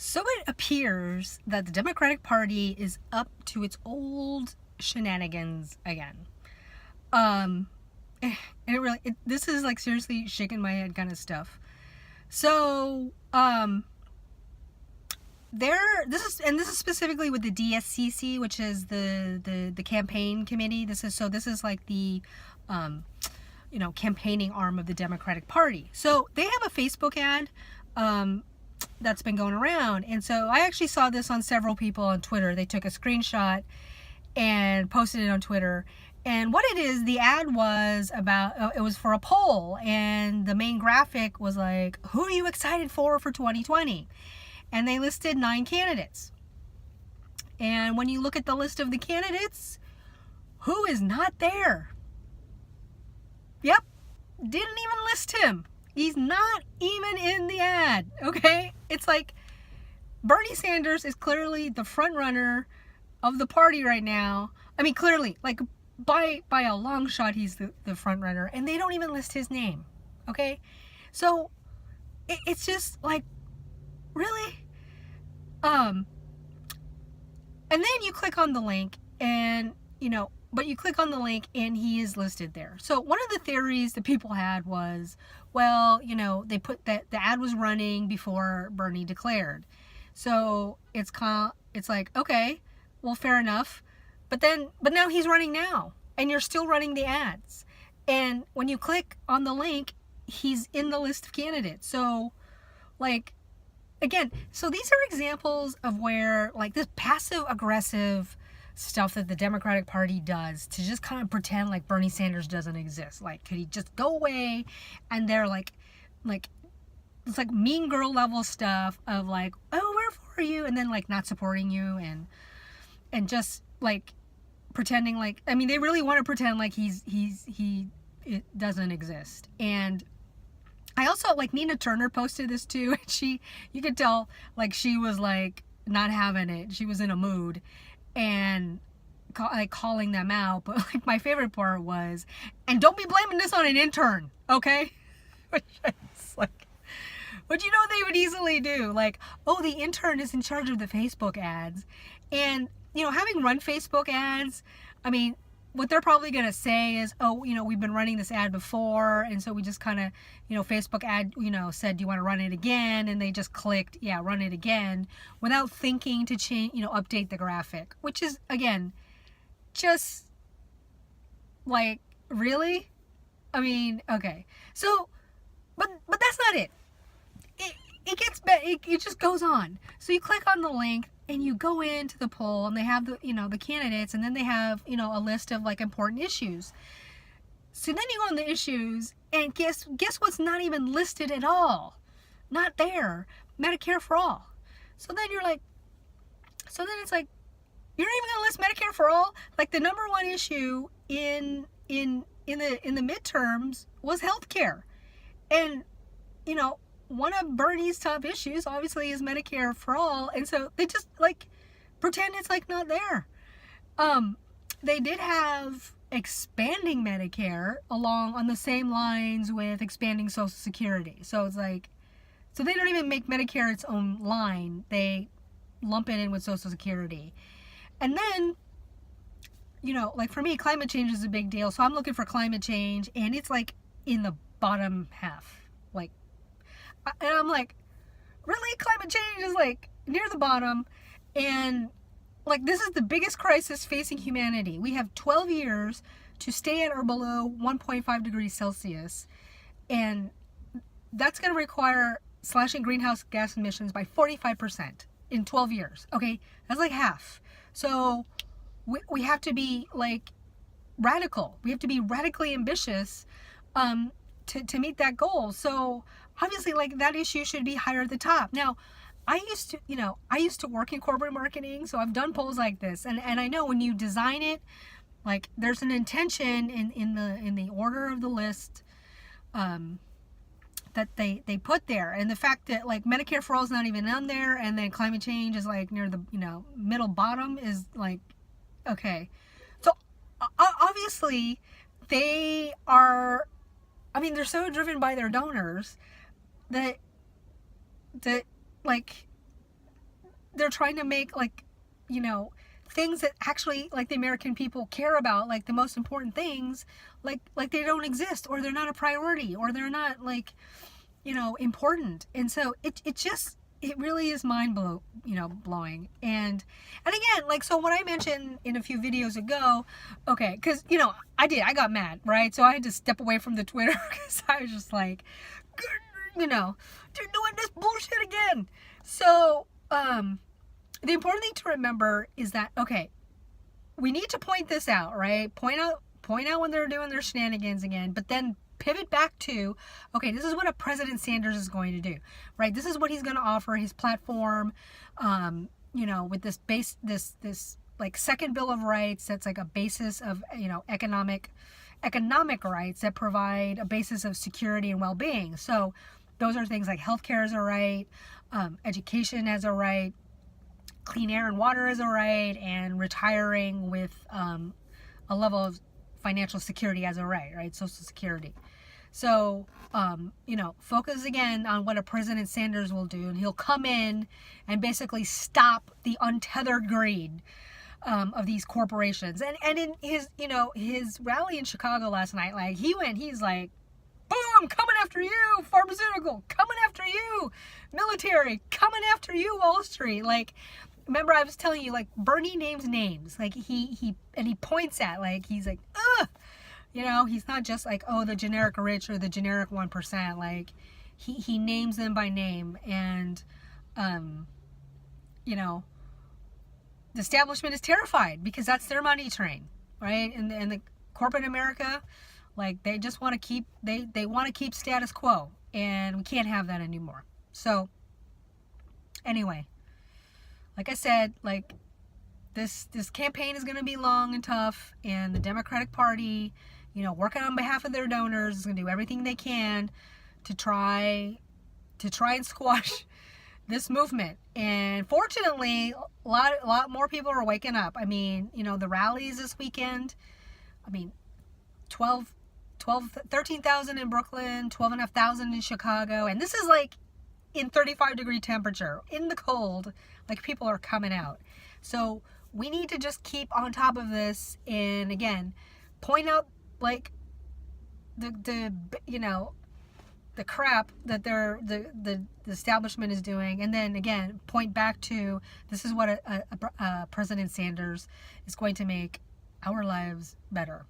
So it appears that the Democratic Party is up to its old shenanigans again. Um, and this is like seriously shaking my head kind of stuff. So, this is specifically with the DSCC, which is the campaign committee. This is like the, campaigning arm of the Democratic Party. So they have a Facebook ad, that's been going around. And so I actually saw this on several people on Twitter. They took a screenshot and posted it on Twitter. And what it is, the ad was about, it was for a poll. And the main graphic was like, who are you excited for 2020? And they listed 9 candidates. And when you look at the list of the candidates, who is not there? Yep, didn't even list him. He's not even in the ad, okay? It's like Bernie Sanders is clearly the front runner of the party right now. I mean, clearly, like by a long shot, he's the front runner, and they don't even list his name, okay? So it's just like, really? And then you click on the link, and but you click on the link and he is listed there. So one of the theories that people had was, well, they put that the ad was running before Bernie declared. So it's like, okay, well, fair enough. But now he's running now, and you're still running the ads. And when you click on the link, he's in the list of candidates. So like, again, so these are examples of where like this passive aggressive stuff that the Democratic Party does to just kind of pretend like Bernie Sanders doesn't exist. Like, could he just go away? And they're like it's like mean girl level stuff of like, oh, where are you? And then like not supporting you and just like pretending like, I mean, they really want to pretend like it doesn't exist. And I also, like, Nina Turner posted this too, and you could tell like she was like not having it. She was in a mood and calling them out. But like my favorite part was, and don't be blaming this on an intern, okay? Which is like, but they would easily do, like, oh, the intern is in charge of the Facebook ads. And having run Facebook ads, I mean, what they're probably going to say is, oh, we've been running this ad before, and so we just kind of, Facebook ad, said, do you want to run it again? And they just clicked, yeah, run it again, without thinking to change, update the graphic, which is, again, just like, really? I mean, okay. So, but that's not it. It gets better. It just goes on. So you click on the link and you go into the poll, and they have the candidates, and then they have a list of like important issues. So then you go on the issues, and guess what's not even listed at all? Not there. Medicare for all. So then it's like, you're not even gonna list Medicare for all? Like, the number one issue in the midterms was healthcare, and one of Bernie's top issues obviously is Medicare for all, and so they just like pretend it's like not there. They did have expanding Medicare along on the same lines with expanding Social Security. So it's like, so they don't even make Medicare its own line. They lump it in with Social Security. And then, like for me, climate change is a big deal. So I'm looking for climate change, and it's like in the bottom half. Like, and I'm like, really? Climate change is like near the bottom, and like this is the biggest crisis facing humanity. We have 12 years to stay at or below 1.5 degrees Celsius, and that's going to require slashing greenhouse gas emissions by 45% in 12 years. Okay, that's like half. So we have to be like radical. We have to be radically ambitious to meet that goal. So obviously, like, that issue should be higher at the top. Now, I used to work in corporate marketing, so I've done polls like this, and I know when you design it, like, there's an intention in the order of the list that they put there, and the fact that like Medicare for all is not even on there, and then climate change is like near the middle bottom is like, okay. So obviously they are, I mean, they're so driven by their donors that like, they're trying to make, like, you know, things that actually, like, the American people care about, like the most important things, like they don't exist, or they're not a priority, or they're not, like, you know, important. And so it really is blowing. And again, like, so what I mentioned in a few videos ago, okay, because, you know, I got mad, right? So I had to step away from the Twitter because I was just like, you know, they're doing this bullshit again. So the important thing to remember is that, okay, we need to point this out, right? Point out when they're doing their shenanigans again, but then pivot back to, okay, this is what a President Sanders is going to do, right? This is what he's going to offer, his platform, you know, with this like second Bill of Rights that's like a basis of, you know, economic rights that provide a basis of security and well-being. So those are things like healthcare is a right, education as a right, clean air and water is a right, and retiring with a level of financial security as a right? Social Security. So, you know, focus again on what a President Sanders will do, and he'll come in and basically stop the untethered greed of these corporations. And in his, you know, his rally in Chicago last night, like, he's like, boom, coming after you, pharmaceutical, coming after you, military, coming after you, Wall Street. Like, remember I was telling you, like, Bernie names names. Like, he points at, like, he's like, ugh. You know, he's not just like, oh, the generic rich or the generic 1%. Like, he names them by name. And, you know, the establishment is terrified because that's their money train, right? And the corporate America, like, they just want to keep, they want to keep status quo, and we can't have that anymore. So anyway, like I said, like, this campaign is going to be long and tough, and the Democratic Party, you know, working on behalf of their donors, is going to do everything they can to try and squash this movement. And fortunately, a lot more people are waking up. I mean, you know, the rallies this weekend, I mean, 13,000 in Brooklyn, 12,500 in Chicago, and this is like in 35-degree temperature, in the cold, like, people are coming out. So we need to just keep on top of this, and again, point out, like, the you know, the crap that the establishment is doing, and then again point back to, this is what a President Sanders is going to make our lives better.